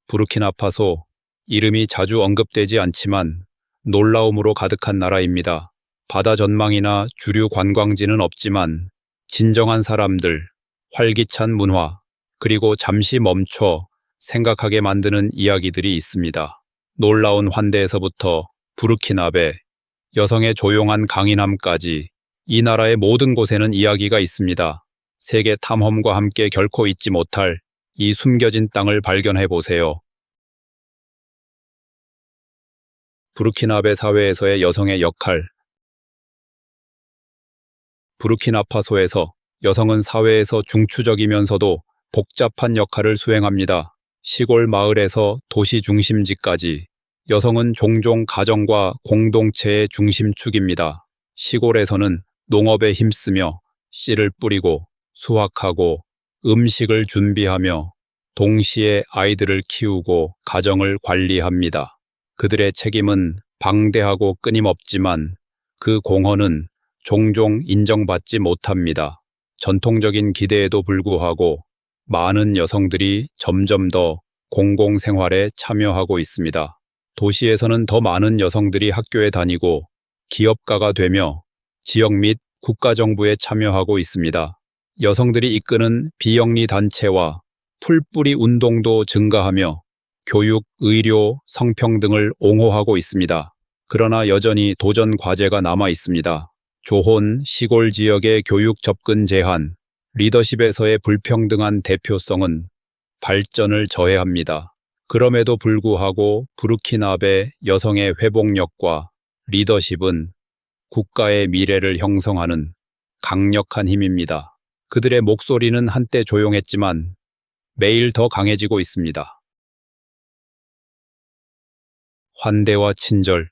부르키나파소, 이름이 자주 언급되지 않지만 놀라움으로 가득한 나라입니다. 바다 전망이나 주류 관광지는 없지만 진정한 사람들, 활기찬 문화, 그리고 잠시 멈춰 생각하게 만드는 이야기들이 있습니다. 놀라운 환대에서부터 부르키나베, 여성의 조용한 강인함까지 이 나라의 모든 곳에는 이야기가 있습니다. 세계 탐험과 함께 결코 잊지 못할 이 숨겨진 땅을 발견해 보세요. 부르키나베 사회에서의 여성의 역할. 부르키나파소에서 여성은 사회에서 중추적이면서도 복잡한 역할을 수행합니다. 시골 마을에서 도시 중심지까지 여성은 종종 가정과 공동체의 중심축입니다. 시골에서는 농업에 힘쓰며 씨를 뿌리고 수확하고 음식을 준비하며 동시에 아이들을 키우고 가정을 관리합니다. 그들의 책임은 방대하고 끊임없지만 그 공헌은 종종 인정받지 못합니다. 전통적인 기대에도 불구하고 많은 여성들이 점점 더 공공생활에 참여하고 있습니다. 도시에서는 더 많은 여성들이 학교에 다니고 기업가가 되며 지역 및 국가정부에 참여하고 있습니다. 여성들이 이끄는 비영리 단체와 풀뿌리 운동도 증가하며 교육, 의료, 성평등을 옹호하고 있습니다. 그러나 여전히 도전 과제가 남아 있습니다. 조혼, 시골 지역의 교육 접근 제한, 리더십에서의 불평등한 대표성은 발전을 저해합니다. 그럼에도 불구하고 부르키나베 여성의 회복력과 리더십은 국가의 미래를 형성하는 강력한 힘입니다. 그들의 목소리는 한때 조용했지만 매일 더 강해지고 있습니다. 환대와 친절.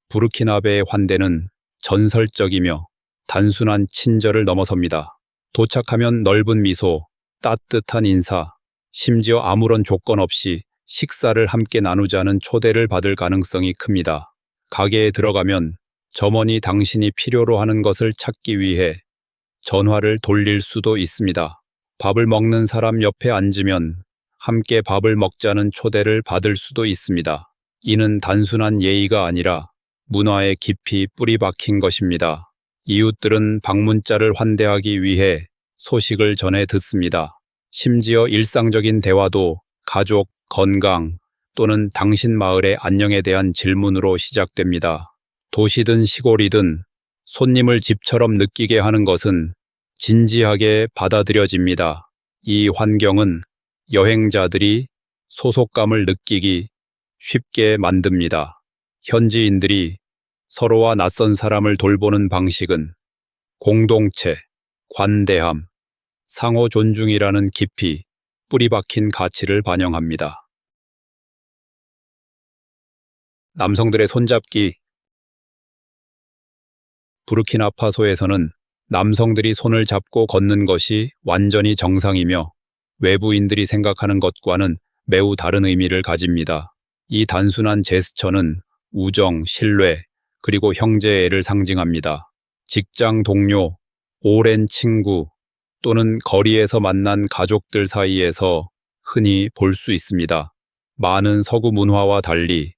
부르키나베의 환대는 전설적이며 단순한 친절을 넘어섭니다. 도착하면 넓은 미소, 따뜻한 인사, 심지어 아무런 조건 없이 식사를 함께 나누자는 초대를 받을 가능성이 큽니다. 가게에 들어가면 점원이 당신이 필요로 하는 것을 찾기 위해 전화를 돌릴 수도 있습니다. 밥을 먹는 사람 옆에 앉으면 함께 밥을 먹자는 초대를 받을 수도 있습니다. 이는 단순한 예의가 아니라 문화에 깊이 뿌리 박힌 것입니다. 이웃들은 방문자를 환대하기 위해 소식을 전해 듣습니다. 심지어 일상적인 대화도 가족, 건강 또는 당신 마을의 안녕에 대한 질문으로 시작됩니다. 도시든 시골이든 손님을 집처럼 느끼게 하는 것은 진지하게 받아들여집니다. 이 환경은 여행자들이 소속감을 느끼기 쉽게 만듭니다. 현지인들이 서로와 낯선 사람을 돌보는 방식은 공동체, 관대함, 상호 존중이라는 깊이 뿌리 박힌 가치를 반영합니다. 남성들의 손잡기. 부르키나파소에서는 남성들이 손을 잡고 걷는 것이 완전히 정상이며 외부인들이 생각하는 것과는 매우 다른 의미를 가집니다. 이 단순한 제스처는 우정, 신뢰, 그리고 형제애를 상징합니다. 직장 동료, 오랜 친구 또는 거리에서 만난 가족들 사이에서 흔히 볼 수 있습니다. 많은 서구 문화와 달리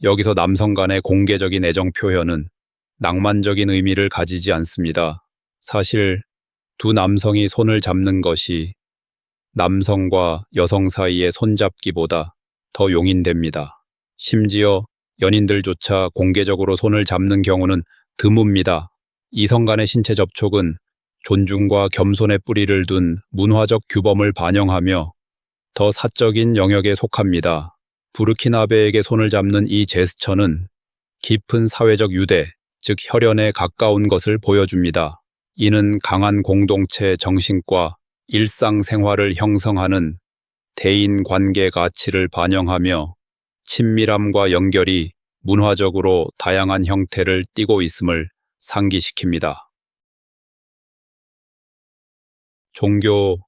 여기서 남성 간의 공개적인 애정 표현은 낭만적인 의미를 가지지 않습니다. 사실 두 남성이 손을 잡는 것이 남성과 여성 사이의 손잡기보다 더 용인됩니다. 심지어 연인들조차 공개적으로 손을 잡는 경우는 드뭅니다. 이성 간의 신체 접촉은 존중과 겸손의 뿌리를 둔 문화적 규범을 반영하며 더 사적인 영역에 속합니다. 부르키나베에게 손을 잡는 이 제스처는 깊은 사회적 유대, 즉 혈연에 가까운 것을 보여줍니다. 이는 강한 공동체 정신과 일상생활을 형성하는 대인관계 가치를 반영하며 친밀함과 연결이 문화적으로 다양한 형태를 띠고 있음을 상기시킵니다. 종교.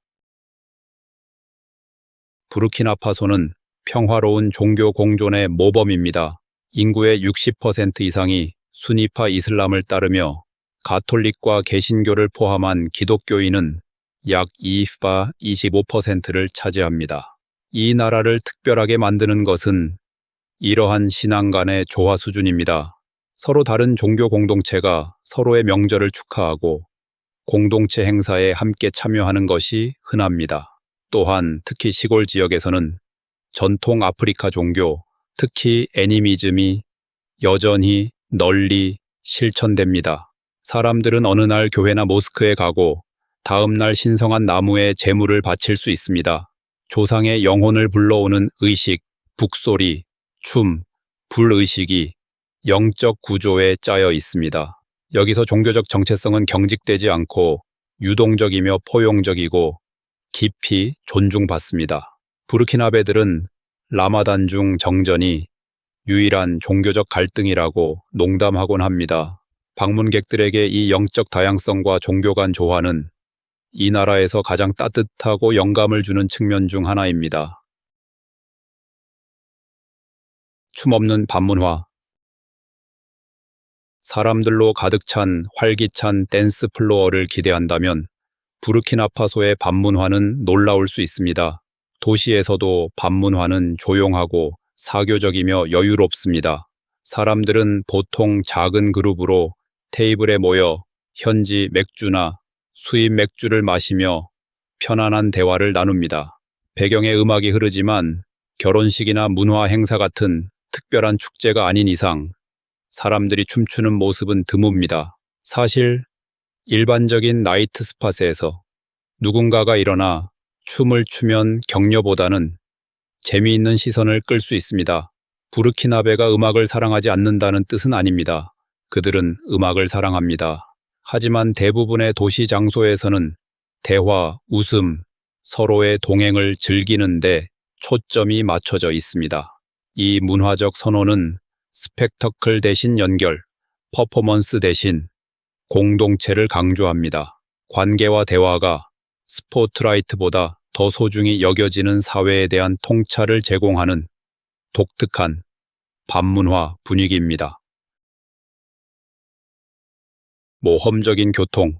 부르키나파소는 평화로운 종교 공존의 모범입니다. 인구의 60% 이상이 수니파 이슬람을 따르며 가톨릭과 개신교를 포함한 기독교인은 약 25%를 차지합니다. 이 나라를 특별하게 만드는 것은 이러한 신앙 간의 조화 수준입니다. 서로 다른 종교 공동체가 서로의 명절을 축하하고 공동체 행사에 함께 참여하는 것이 흔합니다. 또한 특히 시골 지역에서는 전통 아프리카 종교, 특히 애니미즘이 여전히 널리 실천됩니다. 사람들은 어느 날 교회나 모스크에 가고 다음 날 신성한 나무에 제물을 바칠 수 있습니다. 조상의 영혼을 불러오는 의식, 북소리, 춤, 불의식이 영적 구조에 짜여 있습니다. 여기서 종교적 정체성은 경직되지 않고 유동적이며 포용적이고 깊이 존중받습니다. 부르키나베들은 라마단 중 정전이 유일한 종교적 갈등이라고 농담하곤 합니다. 방문객들에게 이 영적 다양성과 종교 간 조화는 이 나라에서 가장 따뜻하고 영감을 주는 측면 중 하나입니다. 춤 없는 밤문화. 사람들로 가득 찬 활기찬 댄스 플로어를 기대한다면 부르키나파소의 밤문화는 놀라울 수 있습니다. 도시에서도 밤문화는 조용하고 사교적이며 여유롭습니다. 사람들은 보통 작은 그룹으로 테이블에 모여 현지 맥주나 수입 맥주를 마시며 편안한 대화를 나눕니다. 배경에 음악이 흐르지만 결혼식이나 문화 행사 같은 특별한 축제가 아닌 이상 사람들이 춤추는 모습은 드뭅니다. 사실 일반적인 나이트 스팟에서 누군가가 일어나 춤을 추면 격려보다는 재미있는 시선을 끌 수 있습니다. 부르키나베가 음악을 사랑하지 않는다는 뜻은 아닙니다. 그들은 음악을 사랑합니다. 하지만 대부분의 도시 장소에서는 대화, 웃음, 서로의 동행을 즐기는데 초점이 맞춰져 있습니다. 이 문화적 선호는 스펙터클 대신 연결, 퍼포먼스 대신 공동체를 강조합니다. 관계와 대화가 스포트라이트보다 더 소중히 여겨지는 사회에 대한 통찰을 제공하는 독특한 밤문화 분위기입니다. 모험적인 교통.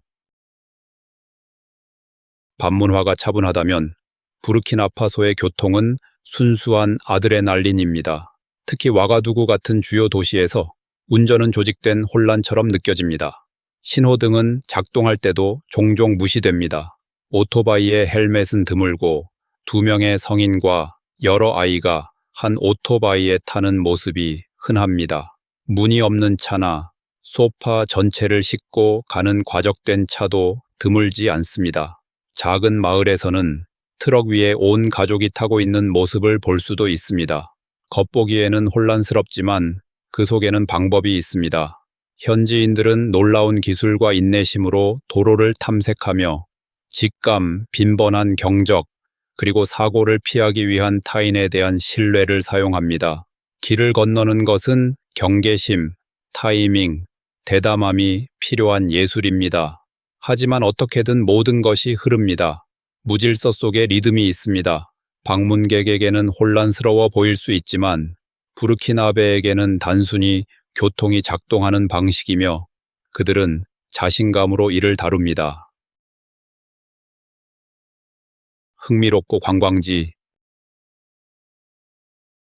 밤문화가 차분하다면 부르키나파소의 교통은 순수한 아드레날린입니다. 특히 와가두구 같은 주요 도시에서 운전은 조직된 혼란처럼 느껴집니다. 신호등은 작동할 때도 종종 무시됩니다. 오토바이의 헬멧은 드물고 2명의 성인과 여러 아이가 한 오토바이에 타는 모습이 흔합니다. 문이 없는 차나 소파 전체를 싣고 가는 과적된 차도 드물지 않습니다. 작은 마을에서는 트럭 위에 온 가족이 타고 있는 모습을 볼 수도 있습니다. 겉보기에는 혼란스럽지만 그 속에는 방법이 있습니다. 현지인들은 놀라운 기술과 인내심으로 도로를 탐색하며 직감, 빈번한 경적, 그리고 사고를 피하기 위한 타인에 대한 신뢰를 사용합니다. 길을 건너는 것은 경계심, 타이밍, 대담함이 필요한 예술입니다. 하지만 어떻게든 모든 것이 흐릅니다. 무질서 속에 리듬이 있습니다. 방문객에게는 혼란스러워 보일 수 있지만 부르키나베에게는 단순히 교통이 작동하는 방식이며 그들은 자신감으로 이를 다룹니다. 흥미롭고 관광지.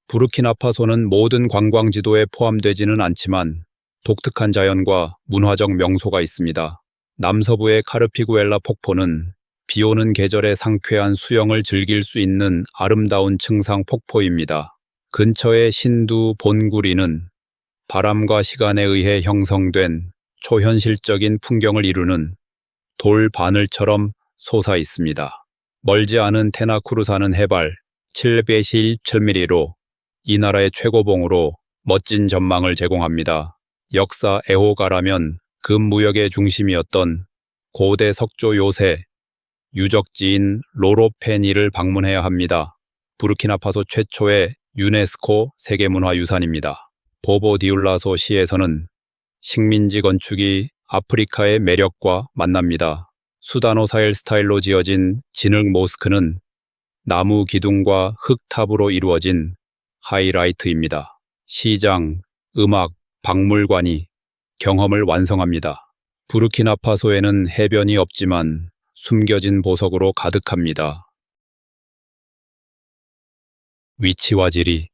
부르키나파소는 모든 관광지도에 포함되지는 않지만 독특한 자연과 문화적 명소가 있습니다. 남서부의 카르피구엘라 폭포는 비오는 계절에 상쾌한 수영을 즐길 수 있는 아름다운 층상 폭포입니다. 근처의 신두 본구리는 바람과 시간에 의해 형성된 초현실적인 풍경을 이루는 돌 바늘처럼 솟아 있습니다. 멀지 않은 테나쿠르산은 해발 717mm로 이 나라의 최고봉으로 멋진 전망을 제공합니다. 역사 애호가라면 금무역의 중심이었던 고대 석조 요새 유적지인 로로페니를 방문해야 합니다. 부르키나파소 최초의 유네스코 세계문화유산입니다. 보보디울라소 시에서는 식민지 건축이 아프리카의 매력과 만납니다. 수다노 사일 스타일로 지어진 진흙 모스크는 나무 기둥과 흙탑으로 이루어진 하이라이트입니다. 시장, 음악, 박물관이 경험을 완성합니다. 부르키나파소에는 해변이 없지만 숨겨진 보석으로 가득합니다. 위치와 지리.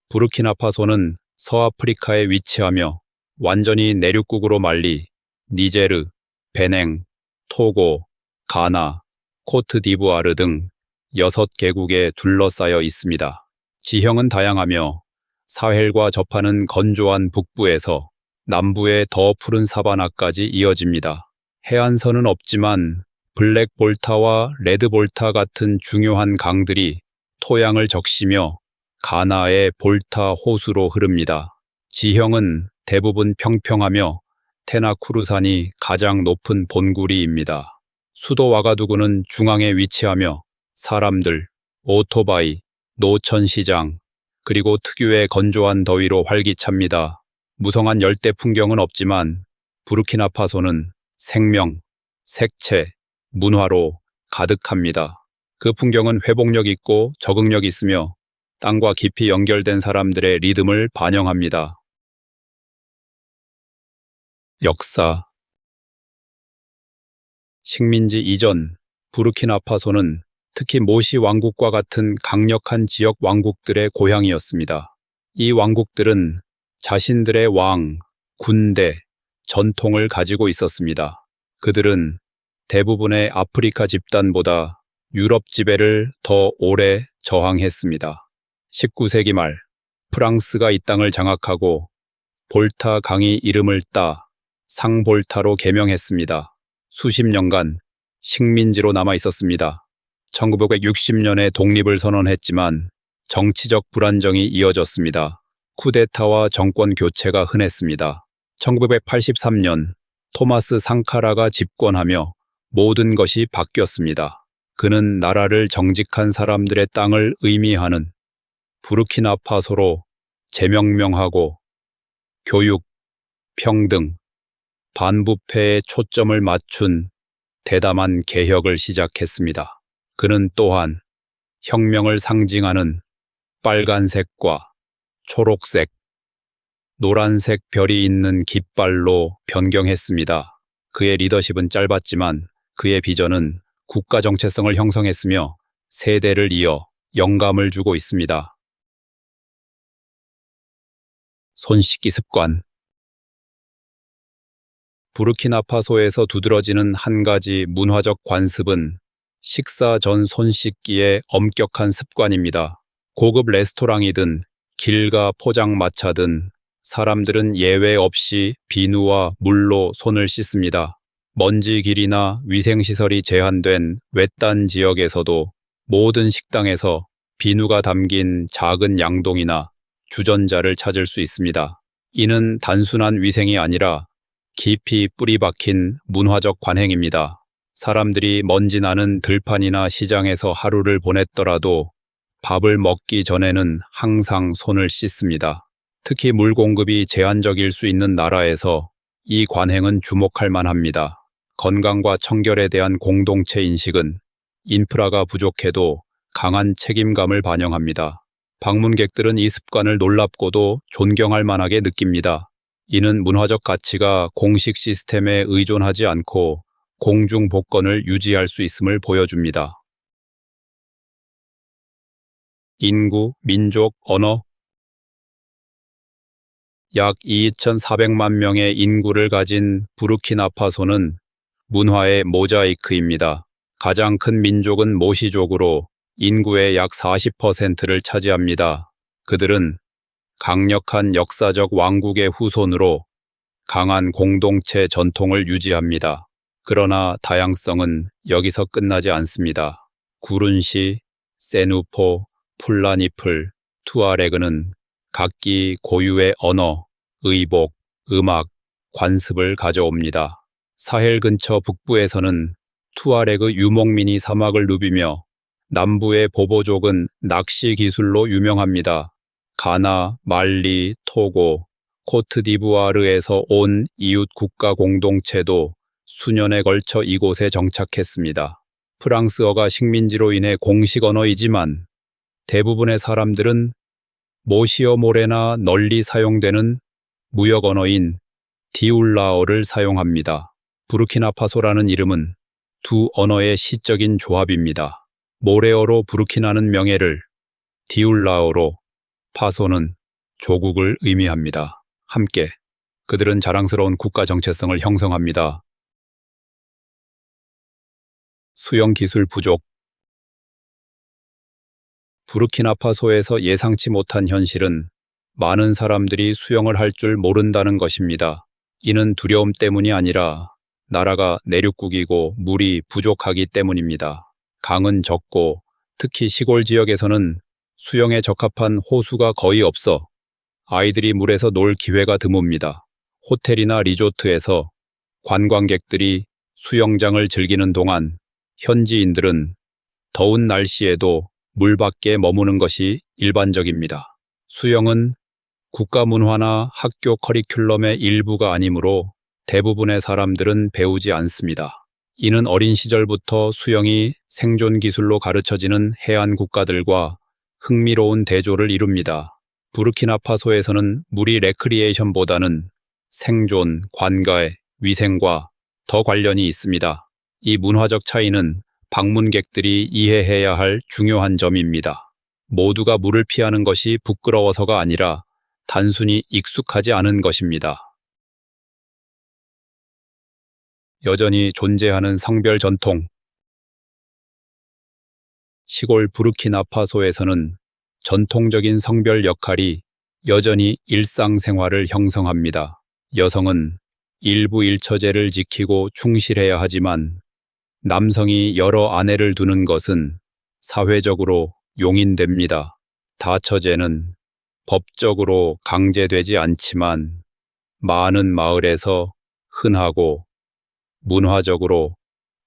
부르키나파소는 서아프리카에 위치하며 완전히 내륙국으로 말리 니제르, 베냉, 토고, 가나, 코트디부아르 등 6개국에 둘러싸여 있습니다. 지형은 다양하며 사헬과 접하는 건조한 북부에서 남부의 더 푸른 사바나까지 이어집니다. 해안선은 없지만 블랙볼타와 레드볼타 같은 중요한 강들이 토양을 적시며 가나의 볼타 호수로 흐릅니다. 지형은 대부분 평평하며 테나쿠르산이 가장 높은 본구리입니다. 수도 와가두구는 중앙에 위치하며 사람들, 오토바이, 노천시장, 그리고 특유의 건조한 더위로 활기찹니다. 무성한 열대 풍경은 없지만 부르키나파소는 생명, 색채, 문화로 가득합니다. 그 풍경은 회복력 있고 적응력 있으며 땅과 깊이 연결된 사람들의 리듬을 반영합니다. 역사. 식민지 이전 부르키나파소는 특히 모시 왕국과 같은 강력한 지역 왕국들의 고향이었습니다. 이 왕국들은 자신들의 왕, 군대, 전통을 가지고 있었습니다. 그들은 대부분의 아프리카 집단보다 유럽 지배를 더 오래 저항했습니다. 19세기 말 프랑스가 이 땅을 장악하고 볼타 강이 이름을 따 상볼타로 개명했습니다. 수십 년간 식민지로 남아 있었습니다. 1960년에 독립을 선언했지만 정치적 불안정이 이어졌습니다. 쿠데타와 정권 교체가 흔했습니다. 1983년 토마스 상카라가 집권하며 모든 것이 바뀌었습니다. 그는 나라를 정직한 사람들의 땅을 의미하는 부르키나파소로 재명명하고 교육, 평등, 반부패에 초점을 맞춘 대담한 개혁을 시작했습니다. 그는 또한 혁명을 상징하는 빨간색과 초록색, 노란색 별이 있는 깃발로 변경했습니다. 그의 리더십은 짧았지만 그의 비전은 국가 정체성을 형성했으며 세대를 이어 영감을 주고 있습니다. 손 씻기 습관. 부르키나파소에서 두드러지는 한 가지 문화적 관습은 식사 전 손 씻기의 엄격한 습관입니다. 고급 레스토랑이든 길가 포장마차든 사람들은 예외 없이 비누와 물로 손을 씻습니다. 먼지 길이나 위생시설이 제한된 외딴 지역에서도 모든 식당에서 비누가 담긴 작은 양동이나 주전자를 찾을 수 있습니다. 이는 단순한 위생이 아니라 깊이 뿌리 박힌 문화적 관행입니다. 사람들이 먼지 나는 들판이나 시장에서 하루를 보냈더라도 밥을 먹기 전에는 항상 손을 씻습니다. 특히 물 공급이 제한적일 수 있는 나라에서 이 관행은 주목할 만합니다. 건강과 청결에 대한 공동체 인식은 인프라가 부족해도 강한 책임감을 반영합니다. 방문객들은 이 습관을 놀랍고도 존경할 만하게 느낍니다. 이는 문화적 가치가 공식 시스템에 의존하지 않고 공중 복권을 유지할 수 있음을 보여줍니다. 인구, 민족, 언어. 약 2,400만 명의 인구를 가진 부르키나파소는 문화의 모자이크입니다. 가장 큰 민족은 모시족으로 인구의 약 40%를 차지합니다. 그들은 강력한 역사적 왕국의 후손으로 강한 공동체 전통을 유지합니다. 그러나 다양성은 여기서 끝나지 않습니다. 구룬시, 세누포, 풀라니플, 투아레그는 각기 고유의 언어, 의복, 음악, 관습을 가져옵니다. 사헬 근처 북부에서는 투아레그 유목민이 사막을 누비며 남부의 보보족은 낚시 기술로 유명합니다. 가나, 말리, 토고, 코트디부아르에서 온 이웃 국가 공동체도 수년에 걸쳐 이곳에 정착했습니다. 프랑스어가 식민지로 인해 공식 언어이지만 대부분의 사람들은 모시어모레나 널리 사용되는 무역 언어인 디울라어를 사용합니다. 부르키나파소라는 이름은 두 언어의 시적인 조합입니다. 모레어로 부르키나는 명예를, 디울라어로 파소는 조국을 의미합니다. 함께 그들은 자랑스러운 국가 정체성을 형성합니다. 수영 기술 부족. 부르키나파소에서 예상치 못한 현실은 많은 사람들이 수영을 할 줄 모른다는 것입니다. 이는 두려움 때문이 아니라 나라가 내륙국이고 물이 부족하기 때문입니다. 강은 적고 특히 시골 지역에서는 수영에 적합한 호수가 거의 없어 아이들이 물에서 놀 기회가 드뭅니다. 호텔이나 리조트에서 관광객들이 수영장을 즐기는 동안 현지인들은 더운 날씨에도 물 밖에 머무는 것이 일반적입니다. 수영은 국가 문화나 학교 커리큘럼의 일부가 아니므로 대부분의 사람들은 배우지 않습니다. 이는 어린 시절부터 수영이 생존 기술로 가르쳐지는 해안 국가들과 흥미로운 대조를 이룹니다. 부르키나파소에서는 물이 레크리에이션보다는 생존, 관계, 위생과 더 관련이 있습니다. 이 문화적 차이는 방문객들이 이해해야 할 중요한 점입니다. 모두가 물을 피하는 것이 부끄러워서가 아니라 단순히 익숙하지 않은 것입니다. 여전히 존재하는 성별 전통. 시골 부르키나파소에서는 전통적인 성별 역할이 여전히 일상생활을 형성합니다. 여성은 일부 일처제를 지키고 충실해야 하지만 남성이 여러 아내를 두는 것은 사회적으로 용인됩니다. 다처제는 법적으로 강제되지 않지만 많은 마을에서 흔하고 문화적으로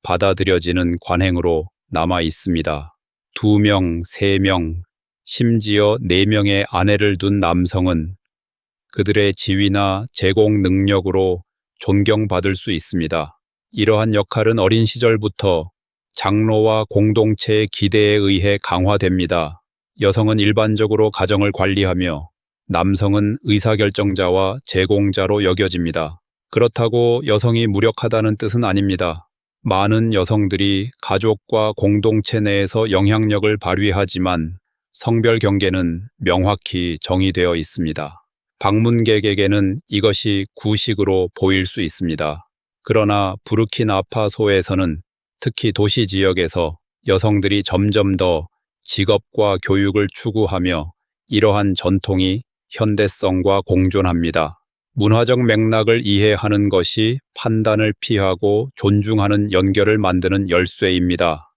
받아들여지는 관행으로 남아 있습니다. 2명, 3명, 심지어 4명의 아내를 둔 남성은 그들의 지위나 제공 능력으로 존경받을 수 있습니다. 이러한 역할은 어린 시절부터 장로와 공동체의 기대에 의해 강화됩니다. 여성은 일반적으로 가정을 관리하며 남성은 의사결정자와 제공자로 여겨집니다. 그렇다고 여성이 무력하다는 뜻은 아닙니다. 많은 여성들이 가족과 공동체 내에서 영향력을 발휘하지만 성별 경계는 명확히 정의되어 있습니다. 방문객에게는 이것이 구식으로 보일 수 있습니다. 그러나 부르키나파소에서는 특히 도시 지역에서 여성들이 점점 더 직업과 교육을 추구하며 이러한 전통이 현대성과 공존합니다. 문화적 맥락을 이해하는 것이 판단을 피하고 존중하는 연결을 만드는 열쇠입니다.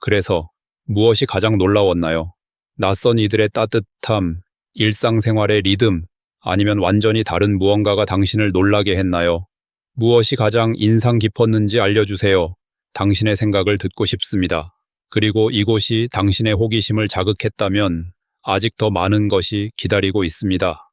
그래서 무엇이 가장 놀라웠나요? 낯선 이들의 따뜻함, 일상생활의 리듬, 아니면 완전히 다른 무언가가 당신을 놀라게 했나요? 무엇이 가장 인상 깊었는지 알려주세요. 당신의 생각을 듣고 싶습니다. 그리고 이곳이 당신의 호기심을 자극했다면 아직 더 많은 것이 기다리고 있습니다.